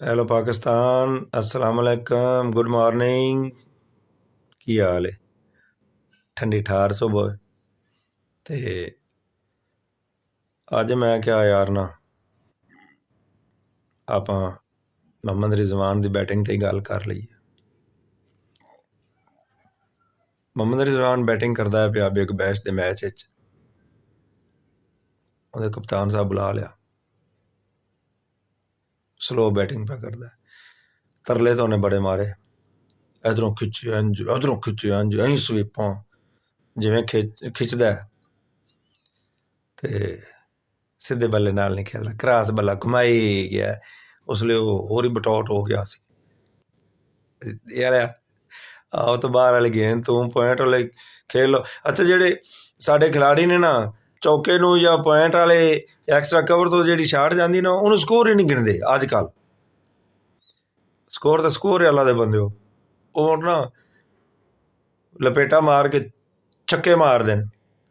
Hello Pakistan, अस्सलाम वालेकुम, good morning. की हाल है? ठंडी ठार सुबह। ते अज मैं क्या यार ना आप मोहम्मद रिजवान की बैटिंग ते गल कर लईए। मोहम्मद रिजवान बैटिंग करता है पिया बिग बैश के मैच च। ਉਹਦੇ कप्तान साहब बुला लिया, स्लो बैटिंग पे करता है। तरले तो उन्हें बड़े मारे, इधरों खिच्चे इंज, उधरों खिच्चे इंज, अं स्वीपां जिमें खिचदा है ते सीधे बल्ले नाल नहीं खेलता, क्रॉस बल्ला घुमाई गया। उसले वो होर ही बटौट हो गया यार। आओ तो बाहर वाली गेंद तू पॉइंट वाले खेल लो। अच्छा, जेडे साडे खिलाड़ी ने ना चौके नूं या पॉइंट वाले एक्सट्रा कवर तो जी शाट जाती ना उन्होंने स्कोर ही नहीं गिनते। अजकल स्कोर तो स्कोर अल्लाह दे बंदे हो ना लपेटा मार के छक्के मार देन।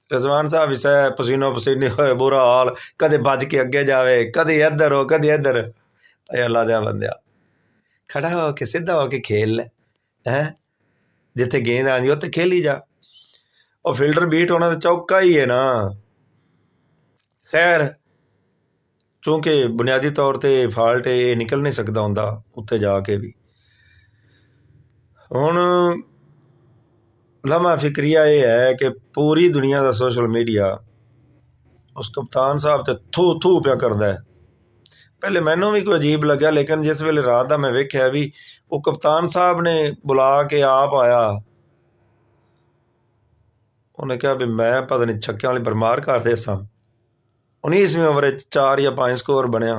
रिजवान साहब इस पसीनो पसीने होए बुरा हाल, कदे भज के अगे जाए, कदे इधर हो कदे इधर। अल्लाह दे बंदिया खड़ा हो के सीधा हो के खेल लै है, जिथे गेंद आती उत्थे खेली जा। और फील्डर बीट होना तो चौका ही है ना। खैर, चूंकि बुनियादी तौर पर फॉल्ट ये निकल नहीं सकता होंदा उत्थे जाके भी। हुण लम्हा फिक्रिया ये है कि पूरी दुनिया का सोशल मीडिया उस कप्तान साहब ते थू थू पिया करता है। पहले मैनू भी कोई अजीब लग्या, लेकिन जिस वेले रात का मैं वेख्या भी वो कप्तान साहब ने बुला के आप आया, उन्हें कहा भी मैं पता नहीं छक्कियां वाली बरमार कर दे सा। 19वीं ओवर 4 या 5 स्कोर बनया,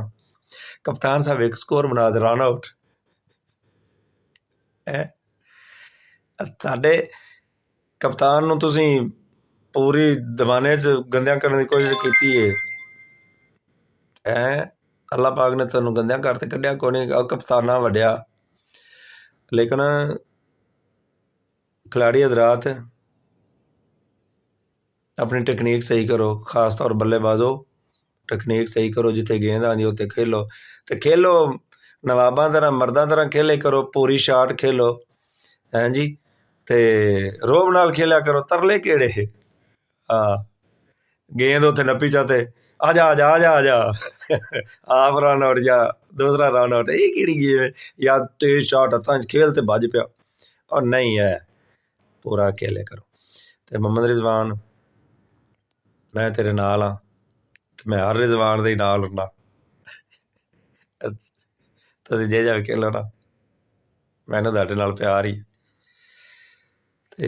कप्तान साहब एक स्कोर बना दे रन आउट। साडे कप्तान नूं तुसीं पूरी दमाने च गंदियां करने की कोशिश की है। अल्लाह पाक ने तेनों गंदियां करते कढ़िया कोई नहीं, कप्ताना वड्या। लेकिन खिलाड़ी हजरात अपनी टेक्नीक सही करो, खास तौर बल्लेबाजो टेक्नीक सही करो, जिथे गेंद आती उत्थे खेलो। तो खेलो नवाबा तरह मर्दा तरह खेले करो, पूरी शाट खेलो हैं जी। ते रोब नाल खेलिया करो, तरले केड़े। हाँ, गेंद उत्थे नप्पी चाते आजा आजा आजा आजा आप रन आउट या दूसरा रन आउट, ये केड़ी गेम है या तेज शाट हत्थां च खेल ते भज पिया। और नहीं है, पूरा खेले करो। ते मोहम्मद रिजवान, मैं तेरे नाल हाँ, मैं हर रिजवान दे नाल हुंदा। तुसीं जे जा खेलो ना, मैनूं तुहाडे नाल प्यार ही। ते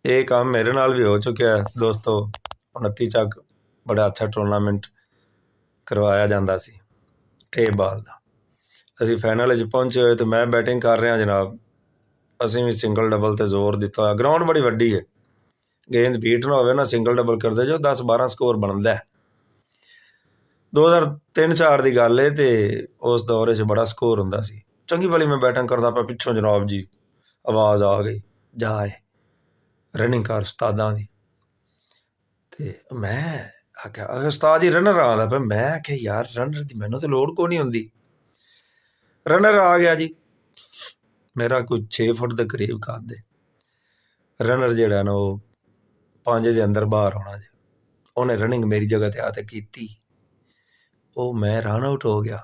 ये काम मेरे नाल भी हो चुका है दोस्तों। 29 तक बड़ा अच्छा टूरनामेंट करवाया जाता सी टे बाल का। असीं फाइनल च पहुंचे होए तो मैं बैटिंग कर रहा जनाब, असीं भी सिंगल डबल ते जोर दिता होया। ग्राउंड बड़ी वड्डी है, गेंद बीट ना होवे ना सिंगल डबल करते जो 10-12 स्कोर बनता है। 2003-4 की गल है, तो उस दौर च बड़ा स्कोर हुंदा सी। चंगी भली मैं बैटिंग करता पाया, पिछों जनाब जी आवाज़ आ गई, जाए रनिंग कर उस्तादां दी। ते मैं आख्या उस्ताद जी रनर आंदा पे। मैं आख्या यार रनर की मैनू तो लोड़ को नहीं होंदी। रनर आ गया जी, मेरा कोई 6 फुट के करीब कद है। रनर जेड़ा ना वो 5 के अंदर बाहर होना जी। उन्हें रनिंग मेरी जगह ते आते की, वो मैं रन आउट हो गया।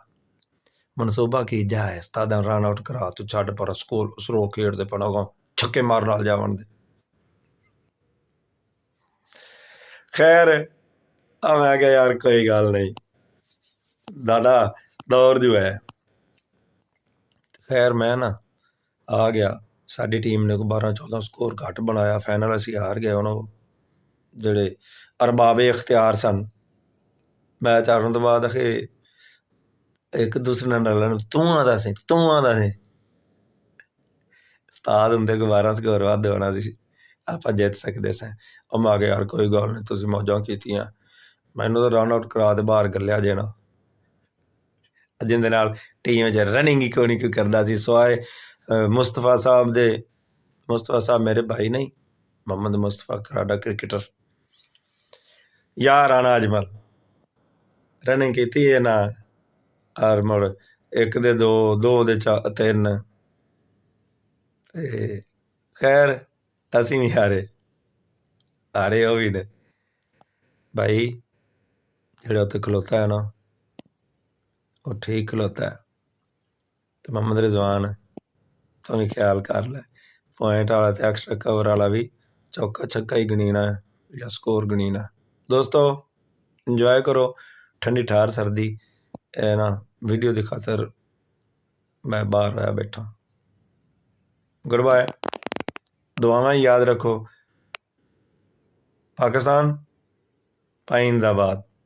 मनसूबा की जाए उस्तादा रन आउट करा, तू छड़ पर स्कोर सरो खेडते पड़ा छक्के मार नाल जावन दे। खैर मैं क्या यार कोई गल नहीं, दादा दौर जो है। खैर मैं ना आ गया, साडी टीम ने 12-14 स्कोर घट बनाया, फाइनल असीं हार गए। उन्होंने जेडे अरबाबे इख्तियार सन मैच हारन तो बाद आखे एक दूसरे नाल तू आंदा सी तू आंदा सी। उस्ताद हुंदे 12 स्कोर वध होना सी, आपां जित सकदे सां। ਉਹ ਮੈਂ ਕਿਹਾ यार कोई गल नहीं, तुसीं मौजां कीतियां, मैनू तो रन आउट करा के बाहर घल्लिया जेना, जिंदे नाल टीम च रनिंग ही कोई नहीं कोई करदा सी सिवाए मुस्तफा साहब दे। मुस्तफा साहब मेरे भाई नहीं, मोहम्मद मुस्तफा कराड़ा क्रिकेटर, या राणा अजमल रनिंग की है ना। और मुड़ ਇੱਕ ਦੇ ਦੋ, ਦੋ ਦੇ ਤਿੰਨ, ਤੇ ਖੈਰ ਅਸੀਂ ਵੀ ਹਾਰੇ ਉਹ ਵੀ ਨੇ ਭਾਈ। ਜਿਹੜਾ ਉੱਥੇ ਖਲੋਤਾ ਹੈ ਨਾ, ਉਹ ਠੀਕ ਖਲੋਤਾ ਹੈ। ਤੇ ਮੁਹੰਮਦ ਰਿਜ਼ਵਾਨ ਤੂੰ ਵੀ ਖਿਆਲ ਕਰ ਲੈ, ਪੁਆਇੰਟ ਵਾਲਾ ਤੇ ਐਕਸਟਰਾ ਕਵਰ ਵਾਲਾ ਵੀ ਚੌਕਾ ਛੱਕਾ ਹੀ ਗਣੀਣਾ ਜਾਂ ਸਕੋਰ ਗਣੀਣਾ। ਦੋਸਤੋ ਇੰਜੋਏ ਕਰੋ ਠੰਡੀ ਠਾਰ ਸਰਦੀ। ਇਹ ਨਾ ਵੀਡੀਓ ਦੀ ਖਾਤਰ ਮੈਂ ਬਾਹਰ ਹੋਇਆ ਬੈਠਾ। ਗੁੱਡ ਬਾਏ, ਦੁਆਵਾਂ ਯਾਦ ਰੱਖੋ। ਪਾਕਿਸਤਾਨ ਪਾਇੰਦਾਬਾਦ।